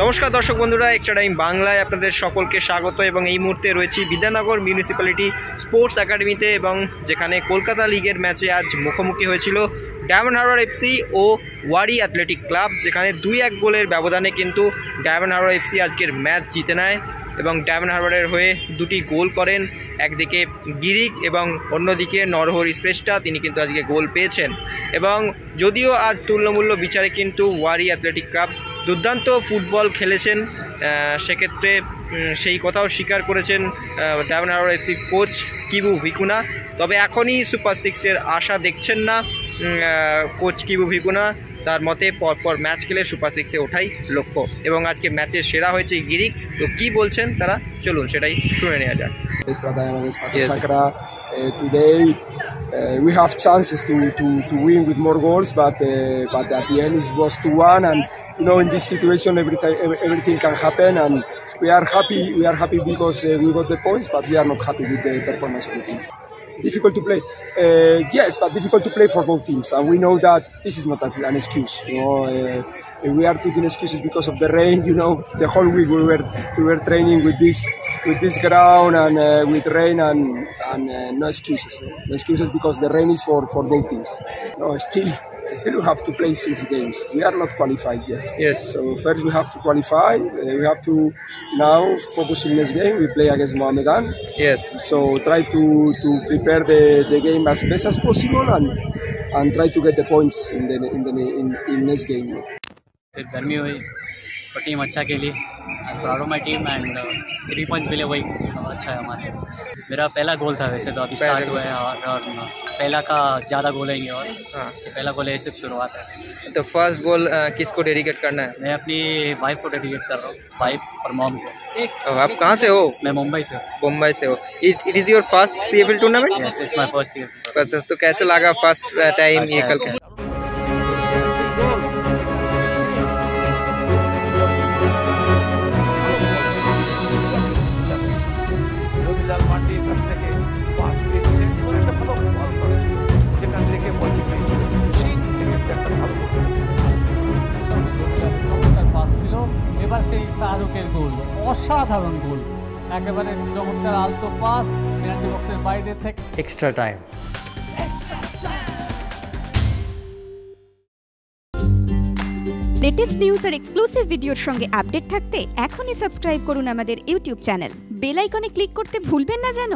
নমস্কার দর্শক বন্ধুরা, এক্সট্রা টাইম বাংলায় আপনাদের সকলকে স্বাগত। এবং এই মুহূর্তে রয়েছি বিদ্যানগর মিউনিসিপ্যালিটি স্পোর্টস একাডেমিতে, এবং যেখানে কলকাতা লিগের ম্যাচে আজ মুখোমুখি হয়েছিল ডায়মন্ড হারবার এফসি ও ওয়ারি অ্যাথলেটিক ক্লাব, যেখানে 2-1 গোলের ব্যবধানে কিন্তু ডায়মন্ড হারবার এফসি আজকের ম্যাচ জিতে নেয় এবং ডায়মন্ড হারবারের হয়ে দুটি গোল করেন। একদিকে গিরিক এবং অন্যদিকে নরহরি শ্রেষ্ঠা, তিনি কিন্তু আজকে গোল পেয়েছেন। এবং যদিও আজ তুল্যমূল্য বিচারে কিন্তু ওয়ারি অ্যাথলেটিক ক্লাব দুর্দান্ত ফুটবল খেলেছেন, সেক্ষেত্রে সেই কথাও স্বীকার করেছেন ডায়মন্ড হারবার এফসির কোচ কিবু ভিকুনা। তবে এখনই সুপার সিক্সের আশা দেখছেন না কোচ কিবু ভিকুনা। তার মতে পরপর ম্যাচ খেলে সুপার সিক্সে ওঠাই লক্ষ্য, এবং আজকে ম্যাচের সেরা হয়েছে গিরিক। তো কী বলছেন তারা, চলুন সেটাই শুনে নেওয়া যাক। We have chances to win with more goals, but at the end it was 2-1, and you know, in this situation everything can happen, and we are happy because we got the points, but we are not happy with the performance of the team. Difficult to play, yes, but difficult to play for both teams, and we know that this is not an excuse. You know, we are putting excuses because of the rain. You know, the whole week we were training with this ground and with rain, and no excuses. No excuses because the rain is for both teams. No, still we have to play 6 games. We are not qualified yet. Yes. So first we have to qualify. We have to now focus in this game. We play against Mohammedan. Yes. So try to prepare the game as best as possible, and try to get the points in next game. गर्मी हुई और team अच्छा खेली। Proud of my team and 3 points मिले, वही अच्छा है हमारे। मेरा पहला गोल था वैसे तो, अभी स्टार्ट हुआ है और पहला का ज़्यादा गोल है और ये पहला गोल है, सिर्फ शुरुआत है। तो फर्स्ट गोल किसको डेडिकेट करना है? मैं अपनी वाइफ को डेडिकेट कर रहा हूँ, वाइफ और मॉम को। आप कहाँ से हो? मैं मुंबई से हूँ। मुंबई से हो। It is your first CFL tournament? Yes, it's my first year. तो कैसे लगा फर्स्ट टाइम ये कल? এবার সেই শাহরুখের গোল, অসাধারণ গোল, একেবারে চমৎকার আলতো পাস পেনাল্টি বক্সের বাইরে থেকে। Extra time. লেটেস্ট নিউজ আর এক্সক্লুসিভ ভিডিওর সঙ্গে আপডেট থাকতে এখনই সাবস্ক্রাইব করুন আমাদের ইউটিউব চ্যানেল। বেল আইকনে ক্লিক করতে ভুলবেন না যেন।